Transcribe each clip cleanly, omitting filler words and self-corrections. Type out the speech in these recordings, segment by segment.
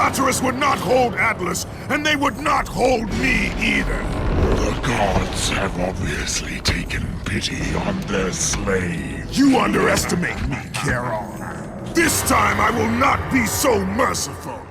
Tartarus would not hold Atlas, and they would not hold me either. The gods have obviously taken pity on their slaves. You underestimate me, Charon. This time I will not be so merciful.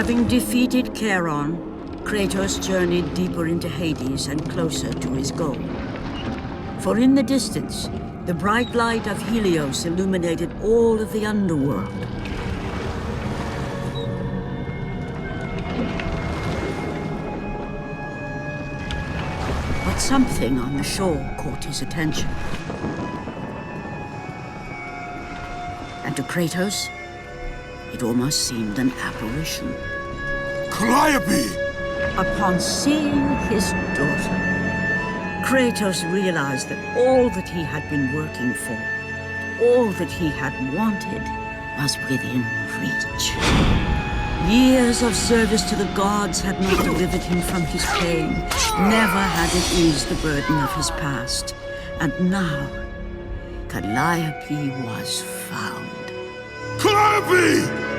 Having defeated Charon, Kratos journeyed deeper into Hades and closer to his goal. For in the distance, the bright light of Helios illuminated all of the underworld. But something on the shore caught his attention. And to Kratos, it almost seemed an apparition. Calliope! Upon seeing his daughter, Kratos realized that all that he had been working for, all that he had wanted, was within reach. Years of service to the gods had not delivered him from his pain, never had it eased the burden of his past. And now, Calliope was found. Calliope!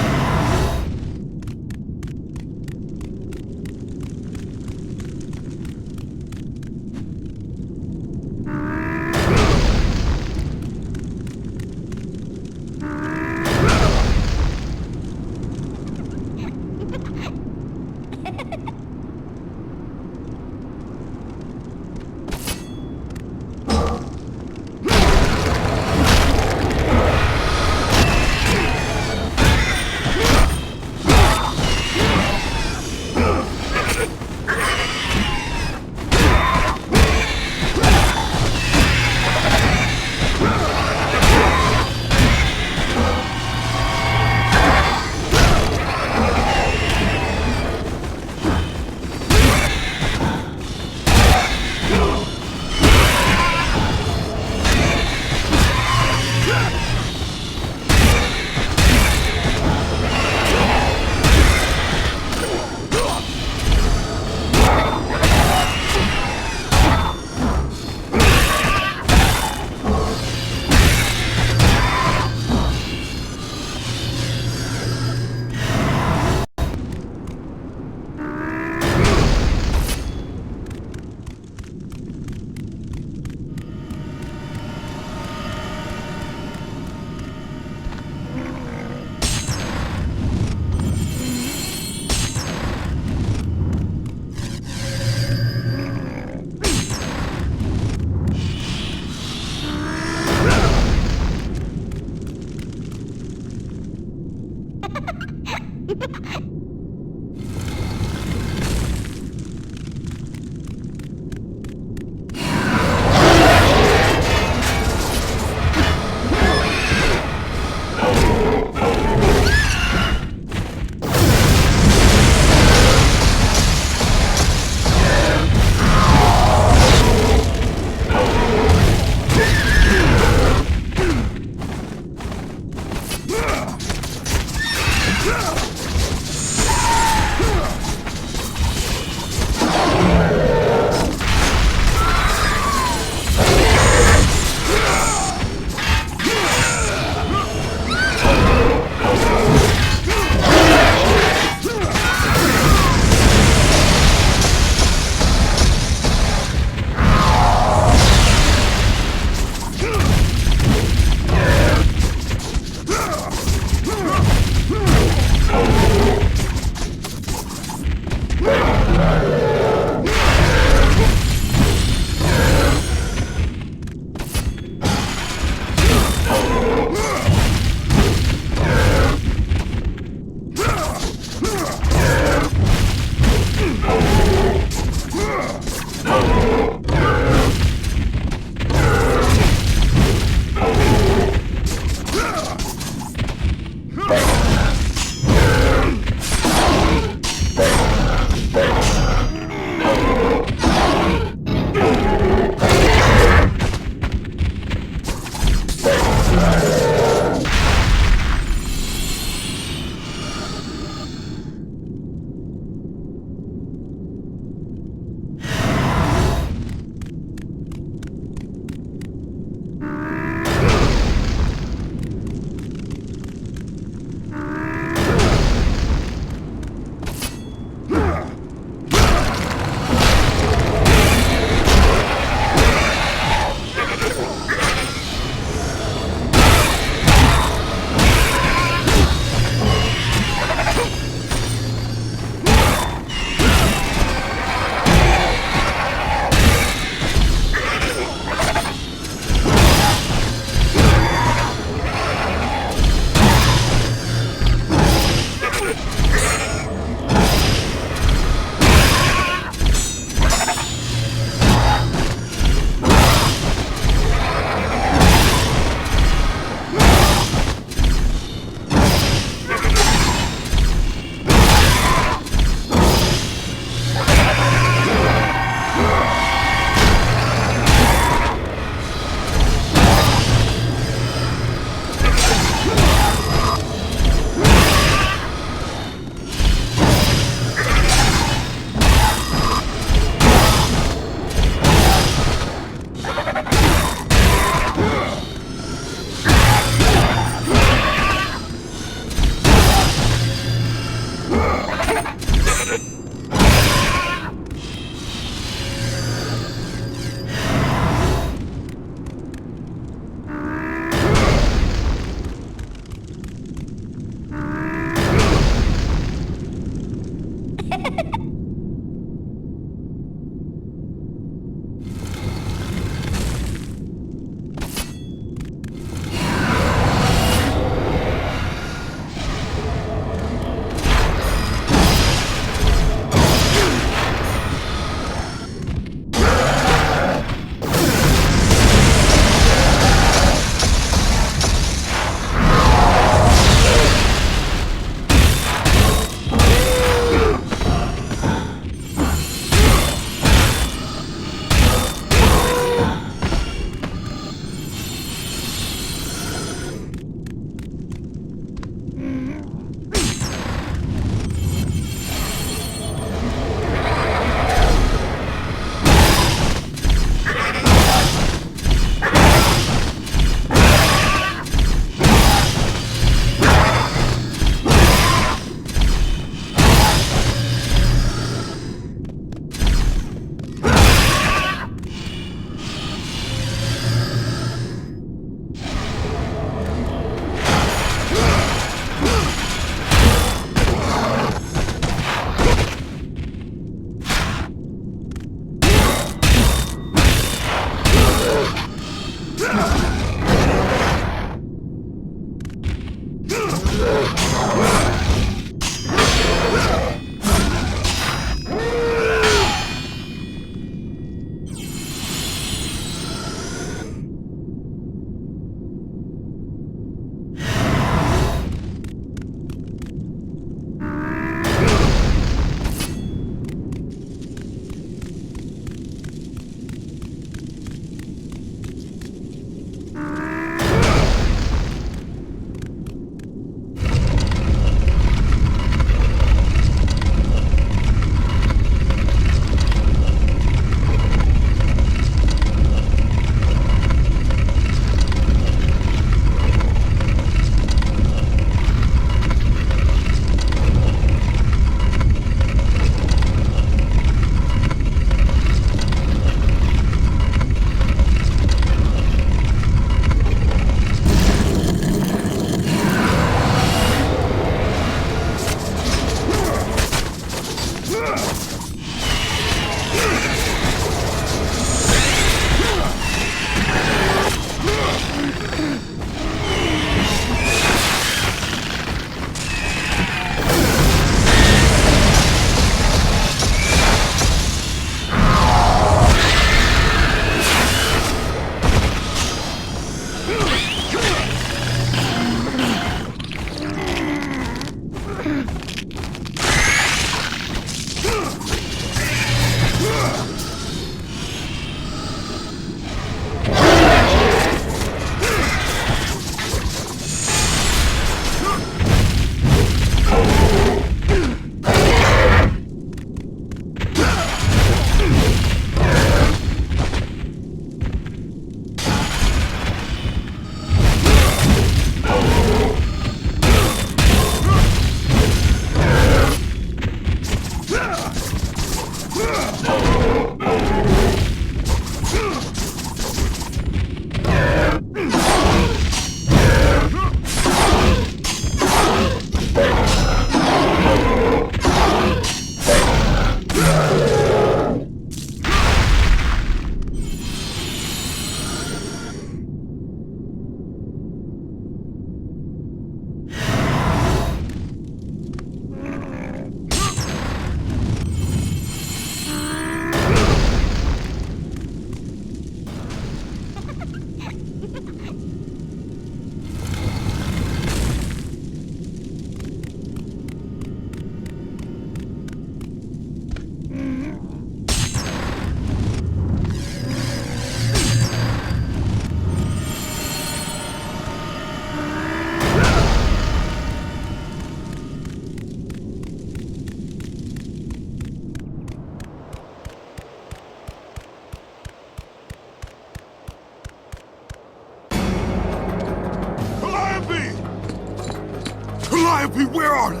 where are you?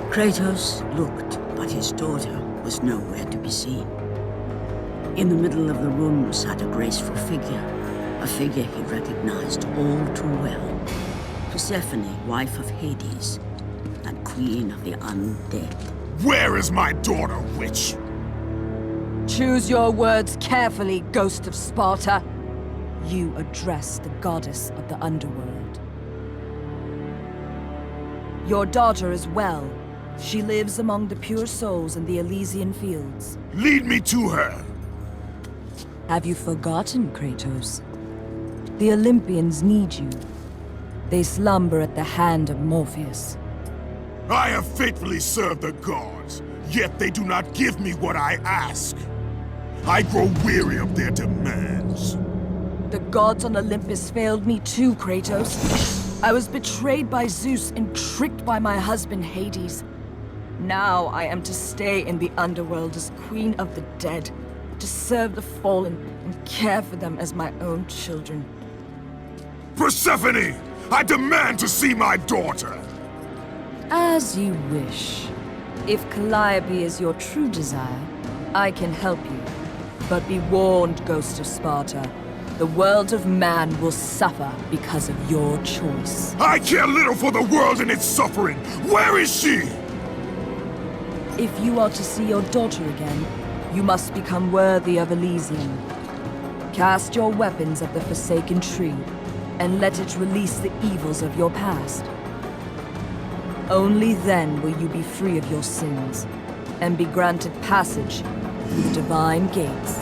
Kratos looked, but his daughter was nowhere to be seen. In the middle of the room sat a graceful figure, a figure he recognized all too well. Persephone, wife of Hades, and queen of the undead. Where is my daughter, witch? Choose your words carefully, Ghost of Sparta. You address the goddess of the underworld. Your daughter is well. She lives among the pure souls in the Elysian fields. Lead me to her. Have you forgotten, Kratos? The Olympians need you. They slumber at the hand of Morpheus. I have faithfully served the gods, yet they do not give me what I ask. I grow weary of their demands. The gods on Olympus failed me too, Kratos. I was betrayed by Zeus and tricked by my husband Hades. Now I am to stay in the underworld as Queen of the Dead, to serve the fallen and care for them as my own children. Persephone! I demand to see my daughter! As you wish. If Calliope is your true desire, I can help you. But be warned, Ghost of Sparta. The world of man will suffer because of your choice. I care little for the world and its suffering! Where is she? If you are to see your daughter again, you must become worthy of Elysium. Cast your weapons at the Forsaken Tree, and let it release the evils of your past. Only then will you be free of your sins, and be granted passage through the divine gates.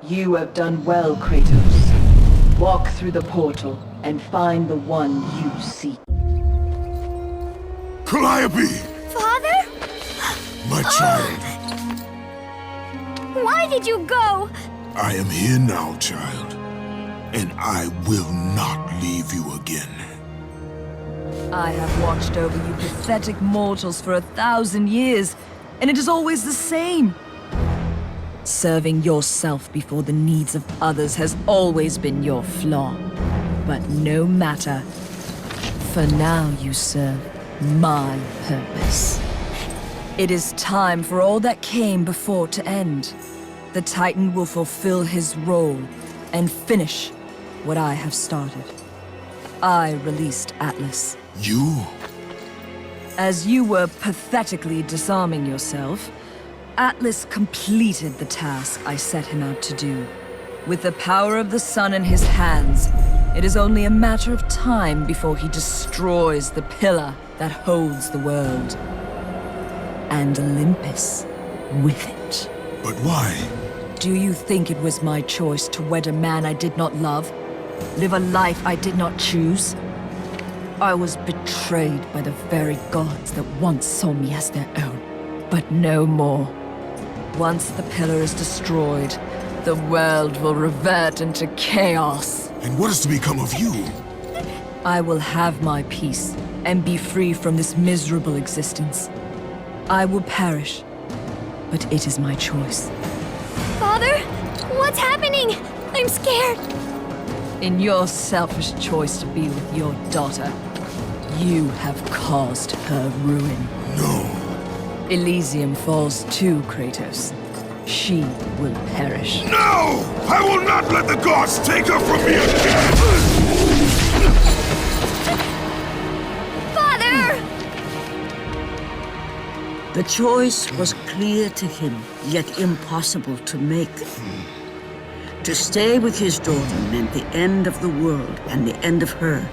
You have done well, Kratos. Walk through the portal and find the one you seek. Calliope! Father? My child, Why did you go? I am here now, child. And I will not leave you again. I have watched over you pathetic mortals for 1,000 years, and it is always the same. Serving yourself before the needs of others has always been your flaw. But no matter. For now you serve my purpose. It is time for all that came before to end. The Titan will fulfill his role and finish what I have started. I released Atlas. You? As you were pathetically disarming yourself, Atlas completed the task I set him out to do. With the power of the sun in his hands, it is only a matter of time before he destroys the pillar that holds the world. And Olympus with it. But why? Do you think it was my choice to wed a man I did not love? Live a life I did not choose? I was betrayed by the very gods that once saw me as their own, but no more. Once the pillar is destroyed, the world will revert into chaos. And what is to become of you? I will have my peace and be free from this miserable existence. I will perish, but it is my choice. Father? What's happening? I'm scared. In your selfish choice to be with your daughter, you have caused her ruin. No. Elysium falls too, Kratos. she will perish. No! I will not let the gods take her from me again! Father! The choice was clear to him, yet impossible to make. To stay with his daughter meant the end of the world and the end of her.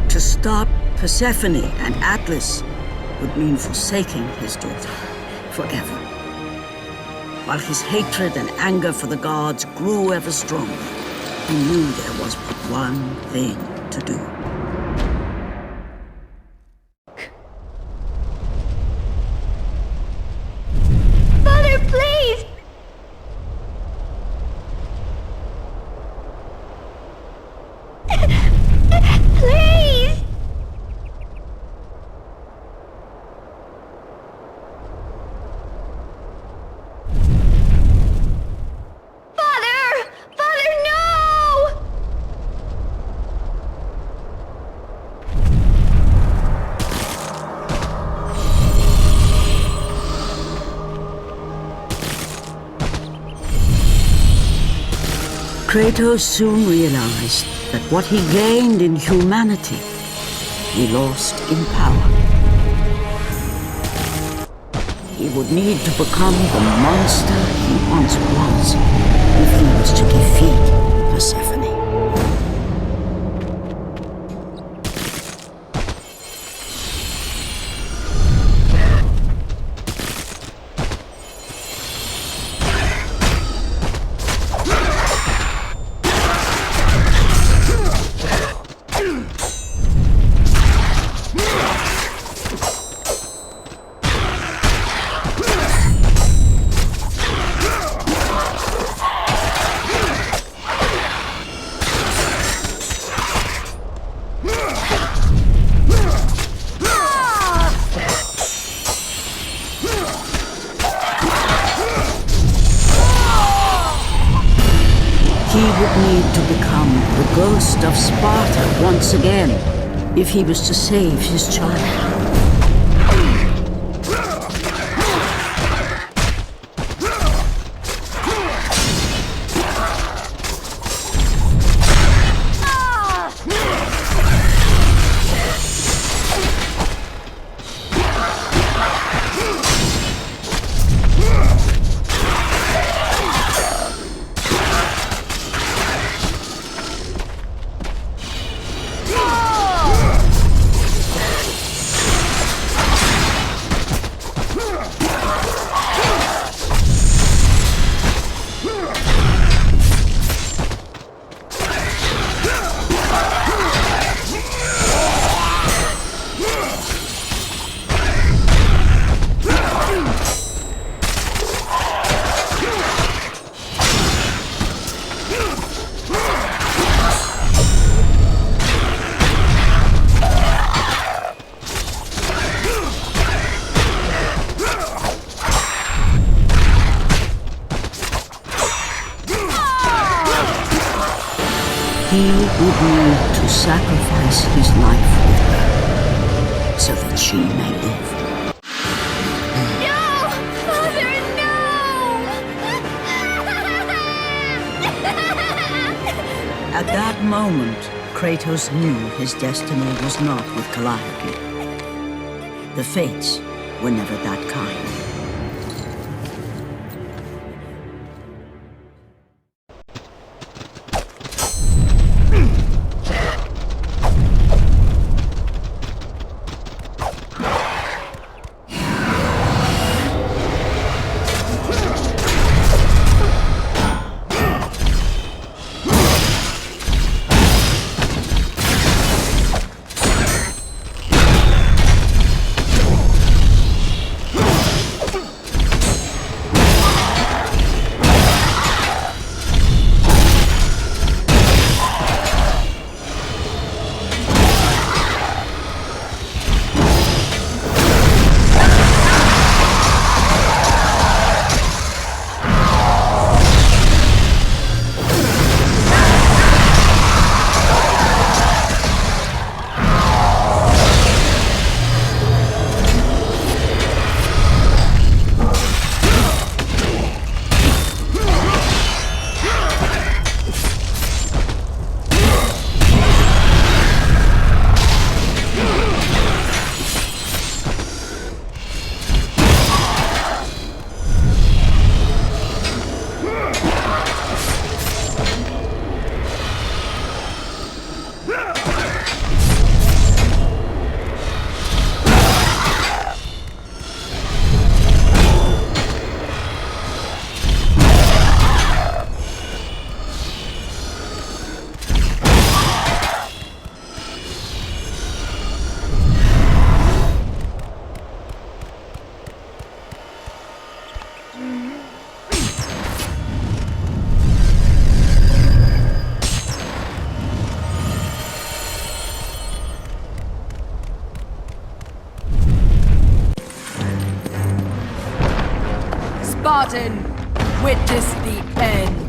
To stop Persephone and Atlas would mean forsaking his daughter forever. While his hatred and anger for the gods grew ever stronger, he knew there was but one thing to do. Father, please! Please! Father! Father, no! Kratos soon realized that what he gained in humanity, he lost in power. He would need to become the monster he once was if he was to defeat Persephone. He would need to become the ghost of Sparta once again if he was to save his child. He would need to sacrifice his life with her so that she may live. No! Father, no! At that moment, Kratos knew his destiny was not with Calliope. The fates were never that kind. Spartan, witness the end.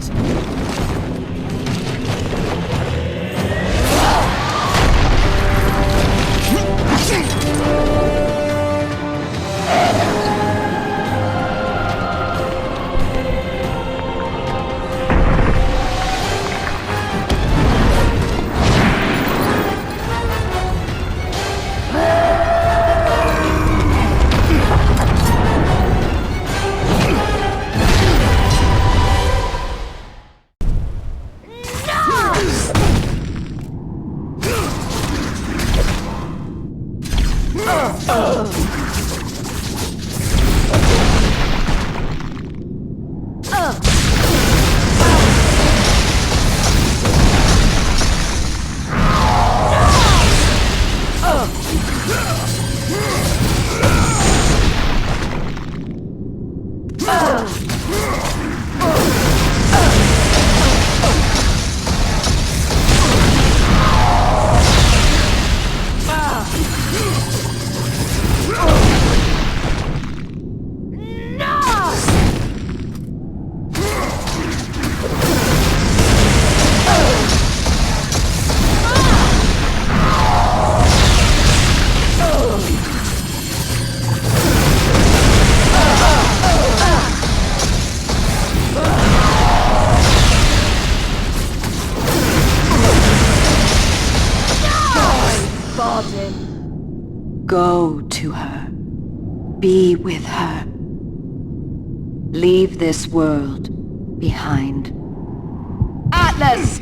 Go to her. Be with her. Leave this world behind. Atlas!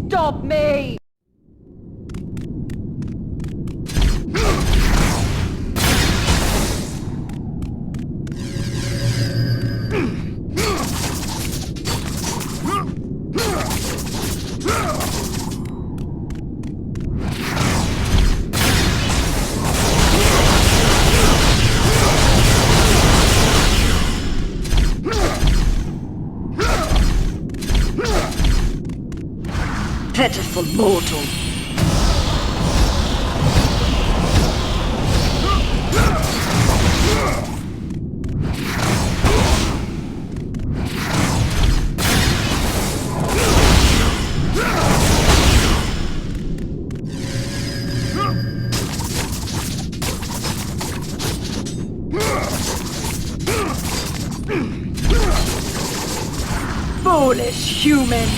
Stop me! Pitiful mortal. Foolish human!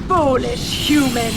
Foolish human!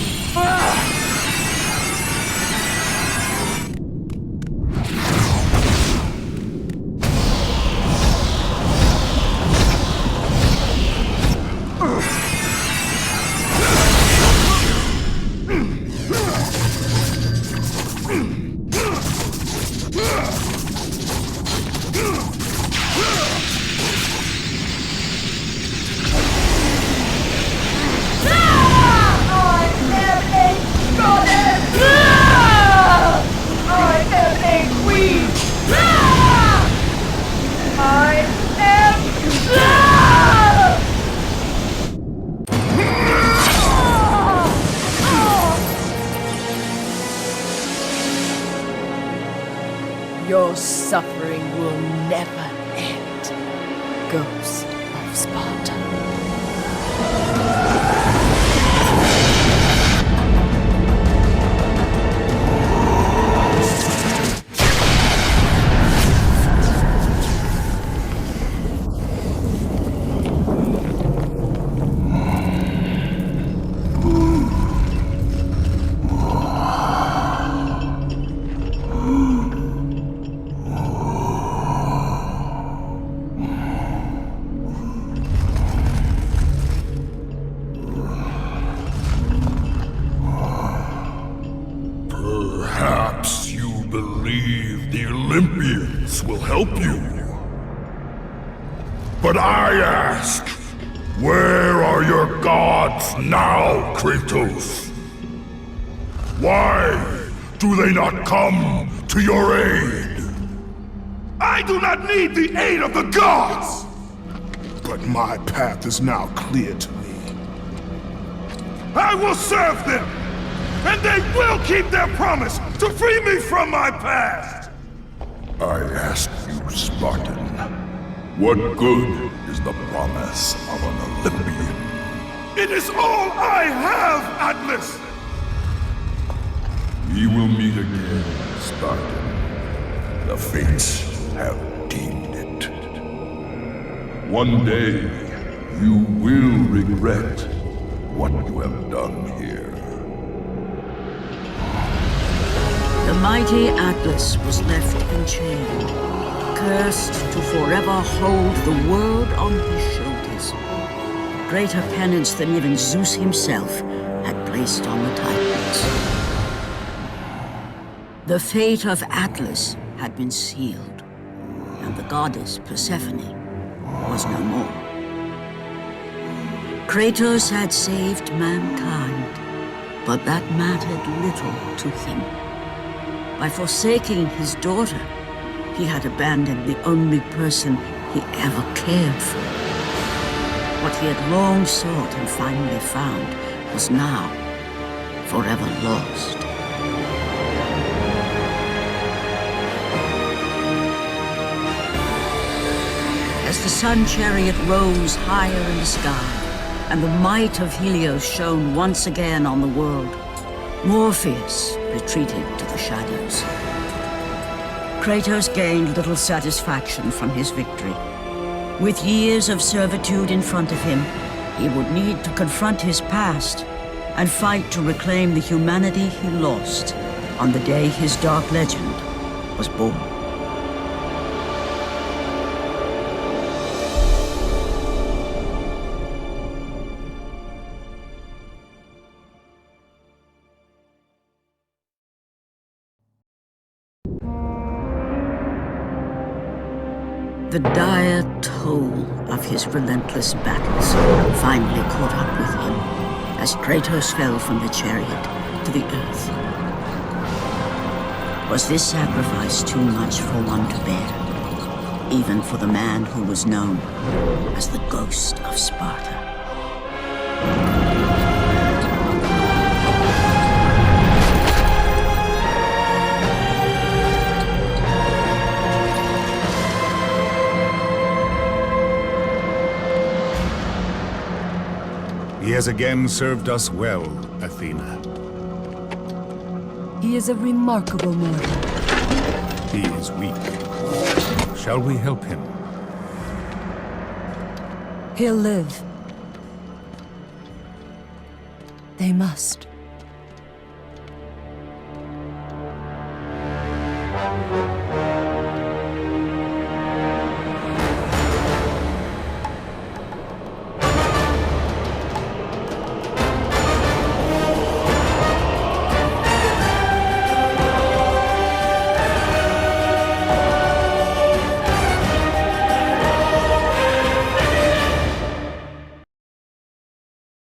Your suffering will never end, Ghost of Sparta. Olympians will help you. But I ask, where are your gods now, Kratos? Why do they not come to your aid? I do not need the aid of the gods! But my path is now clear to me. I will serve them! And they will keep their promise to free me from my past! I ask you, Spartan, what good is the promise of an Olympian? It is all I have, Atlas! We will meet again, Spartan. The fates have deemed it. One day, you will regret what you have done here. The mighty Atlas was left enchained, cursed to forever hold the world on his shoulders. Greater penance than even Zeus himself had placed on the Titans. The fate of Atlas had been sealed, and the goddess Persephone was no more. Kratos had saved mankind, but that mattered little to him. By forsaking his daughter, he had abandoned the only person he ever cared for. What he had long sought and finally found was now forever lost. As the sun chariot rose higher in the sky, and the might of Helios shone once again on the world, Morpheus retreated to the shadows. Kratos gained little satisfaction from his victory. With years of servitude in front of him, he would need to confront his past and fight to reclaim the humanity he lost on the day his dark legend was born. The dire toll of his relentless battles finally caught up with him as Kratos fell from the chariot to the earth. Was this sacrifice too much for one to bear, even for the man who was known as the Ghost of Sparta? He has again served us well, Athena. He is a remarkable mortal. He is weak. Shall we help him? He'll live. They must.